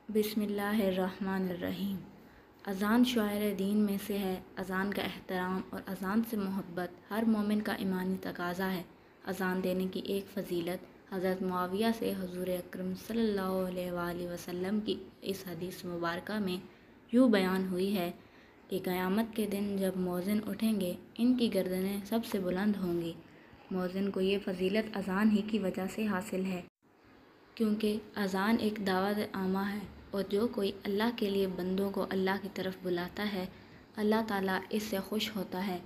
बिस्मिल्लाहिर्रहमानिर्रहीम। अज़ान शआइर दीन में से है। अज़ान का एहतराम और अज़ान से मोहब्बत हर मोमिन का ईमानी तकाज़ा है। अज़ान देने की एक फ़जीलत हज़रत मुआविया से हुज़ूर अकरम सल्लल्लाहु अलैहि वसल्लम की इस हदीस मुबारक में यूँ बयान हुई है कि क़यामत के दिन जब मौज़िन उठेंगे, इनकी गर्दनें सबसे बुलंद होंगी। मौज़िन को ये फ़जीलत अज़ान ही की वजह से हासिल है, क्योंकि अज़ान एक दावत आमा है और जो कोई अल्लाह के लिए बंदों को अल्लाह की तरफ बुलाता है, अल्लाह ताला इससे खुश होता है।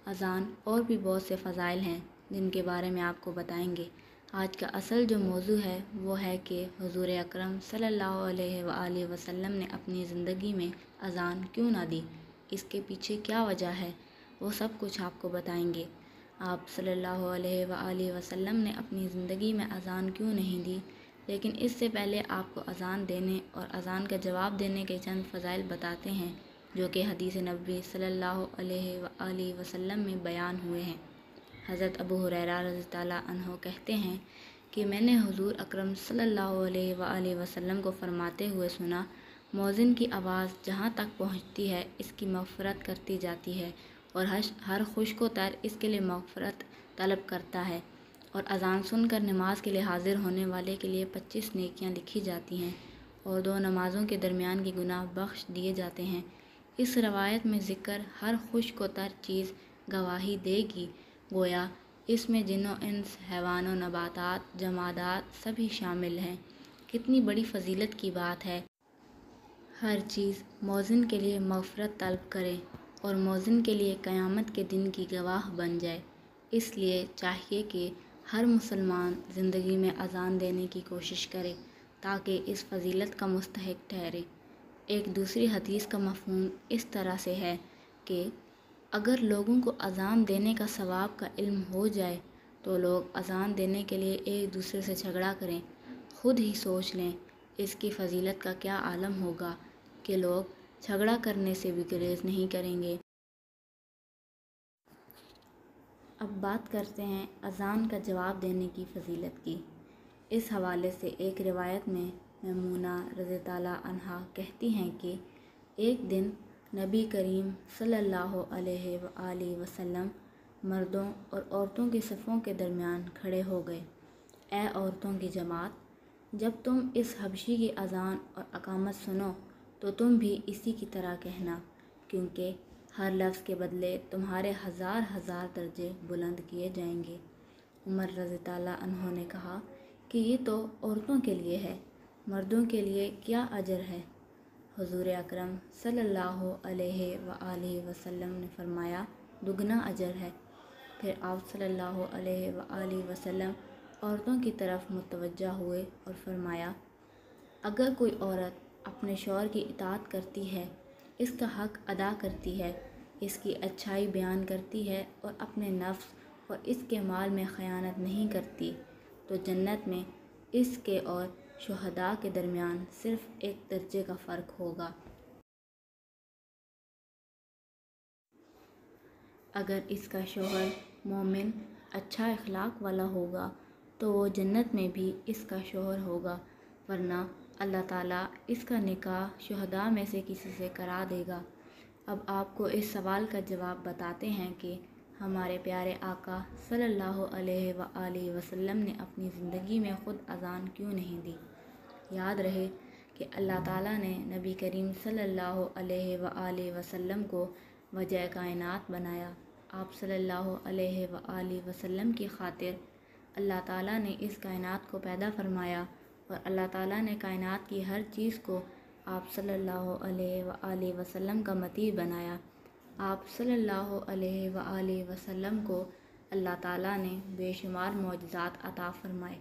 अज़ान और भी बहुत से फ़ज़ाइल हैं जिनके बारे में आपको बताएंगे। आज का असल जो मौजू है वो है कि हुज़ूर अकरम सल्लल्लाहु अलैहि वसल्लम ने अपनी ज़िंदगी में अज़ान क्यों ना दी, इसके पीछे क्या वजह है, वो सब कुछ आपको बताएंगे। आप सल्लल्लाहु अलैहि वसल्लम ने अपनी ज़िंदगी में अज़ान क्यों नहीं दी, लेकिन इससे पहले आपको अज़ान देने और अज़ान का जवाब देने के चंद फ़ज़ाइल बताते हैं जो कि हदीस नबवी सल्लल्लाहु अलैहि वसल्लम में बयान हुए हैं। हज़रत अबू हुरैरा रज़ियल्लाहु अन्हु कहते हैं कि मैंने हुज़ूर अकरम सल्लल्लाहु अलैहि वसल्लम को फरमाते हुए सुना, मौज़िन की आवाज़ जहाँ तक पहुँचती है इसकी मग़फ़िरत करती जाती है और हर खुश्को तर इसके लिए मग़फ़िरत तलब करता है, और अज़ान सुनकर नमाज के लिए हाज़िर होने वाले के लिए 25 नेकियां लिखी जाती हैं और 2 नमाज़ों के दरमियान की गुनाह बख्श दिए जाते हैं। इस रवायत में ज़िक्र हर खुश्को तर चीज़ गवाही देगी, गोया इसमें जिन्नो इंस, हैवानो, नबातात, जमादात सभी शामिल हैं। कितनी बड़ी फ़जीलत की बात है। हर चीज़ मौज़िन के लिए मग़फ़िरत तलब करे और मौज़िन के लिए क़यामत के दिन की गवाह बन जाए। इसलिए चाहिए कि हर मुसलमान ज़िंदगी में अज़ान देने की कोशिश करे ताकि इस फ़जीलत का मुस्तहिक ठहरे। एक दूसरी हदीस का मफ़हूम इस तरह से है कि अगर लोगों को अज़ान देने का सवाब का इल्म हो जाए तो लोग अज़ान देने के लिए एक दूसरे से झगड़ा करें। ख़ुद ही सोच लें इसकी फ़जीलत का क्या आलम होगा कि लोग झगड़ा करने से भी गुरेज़ नहीं करेंगे। अब बात करते हैं अज़ान का जवाब देने की फ़जीलत की। इस हवाले से एक रिवायत में मैमूना रज़ियल्लाहु अन्हा कहती हैं कि एक दिन नबी करीम सल्लल्लाहु अलैहि वसल्लम मर्दों और औरतों की सफ़ों के दरमियान खड़े हो गए। ए औरतों की जमात, जब तुम इस हबशी की अज़ान और अकामत सुनो तो तुम भी इसी की तरह कहना, क्योंकि हर लफ्ज़ के बदले तुम्हारे हज़ार हज़ार दर्जे बुलंद किए जाएंगे। उमर रज़ियल्लाहु अन्हु ने कहा कि ये तो औरतों के लिए है, मर्दों के लिए क्या अजर है? हुज़ूर अकरम सल्लल्लाहु अलैहि वसल्लम ने फरमाया, दुगना अजर है। फिर आप सल्लल्लाहु अलैहि वसल्लम औरतों की तरफ मुतवज्जा हुए और फरमाया, अगर कोई औरत अपने शौहर की इताअत करती है, इसका हक़ अदा करती है, इसकी अच्छाई बयान करती है और अपने नफ्स और इसके माल में ख़यानत नहीं करती, तो जन्नत में इसके और शुहदा के दरमियान सिर्फ़ एक दर्जे का फ़र्क होगा। अगर इसका शौहर मोमिन अच्छा अखलाक वाला होगा तो वो जन्नत में भी इसका शौहर होगा, वरना अल्लाह ताला इसका निकाह शुहदा में से किसी से करा देगा। अब आपको इस सवाल का जवाब बताते हैं कि हमारे प्यारे आका सल्लल्लाहु अलैहि वसल्लम ने अपनी ज़िंदगी में ख़ुद अज़ान क्यों नहीं दी। याद रहे कि अल्लाह ताला ने नबी करीम सल्लल्लाहु अलैहि वसल्लम को वजह कायनात बनाया। आप सल्लल्लाहु अलैहि वसल्लम की खातिर अल्लाह ताला ने इस कायनात को पैदा फरमाया और अल्लाह ताला ने कायनात की हर चीज़ को आप सल्लल्लाहु अलैहि वसल्लम का मती बनाया। आप सल्लल्लाहु अलैहि वसल्लम को अल्लाह ताला ने बेशुमार मौजज़ात अता फ़रमाए।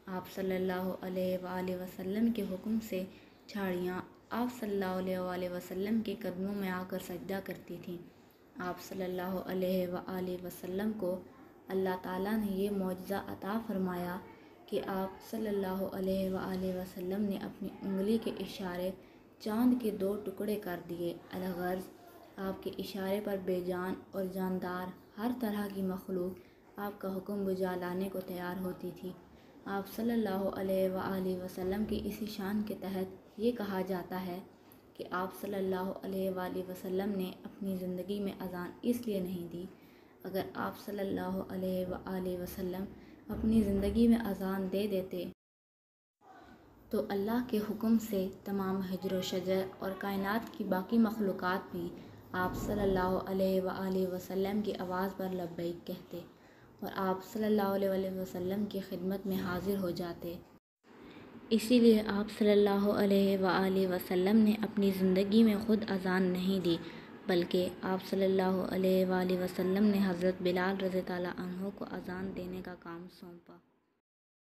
आप सल्लल्लाहु अलैहि वसल्लम के हुक्म से झाड़ियाँ आप सल्लल्लाहु अलैहि वसल्लम के कदमों में आकर सजदा करती थीं। आप सल्लल्लाहु अलैहि वसल्लम को अल्लाह ताला ने ये मौजज़ा अता फ़रमाया कि आप सल्लल्लाहु अलैहि वसल्लम ने अपनी उंगली के इशारे चाँद के 2 टुकड़े कर दिए। अलगर्ज़ आपके इशारे पर बेजान और जानदार हर तरह की मखलूक आपका हुक्म बुझा लाने को तैयार होती थी। آپ صلی اللہ علیہ وآلہ وسلم کی اسی شان کے تحت یہ کہا جاتا ہے کہ آپ صلی اللہ علیہ وآلہ وسلم نے اپنی زندگی میں اذان اس لیے نہیں دی۔ اگر آپ صلی اللہ علیہ وآلہ وسلم اپنی زندگی میں اذان دے دیتے تو اللہ کے حکم سے تمام حجر و شجر اور کائنات کی باقی مخلوقات بھی آپ صلی اللہ علیہ وآلہ وسلم کی آواز پر لبیک کہتے اور آپ صلی اللہ علیہ وآلہ وسلم کی خدمت میں حاضر ہو جاتے۔ اسی لیے آپ صلی اللہ علیہ وآلہ وسلم نے اپنی زندگی میں خود اذان نہیں دی، بلکہ آپ صلی اللہ علیہ وآلہ وسلم نے حضرت بلال رضی اللہ عنہ کو اذان دینے کا کام سونپا۔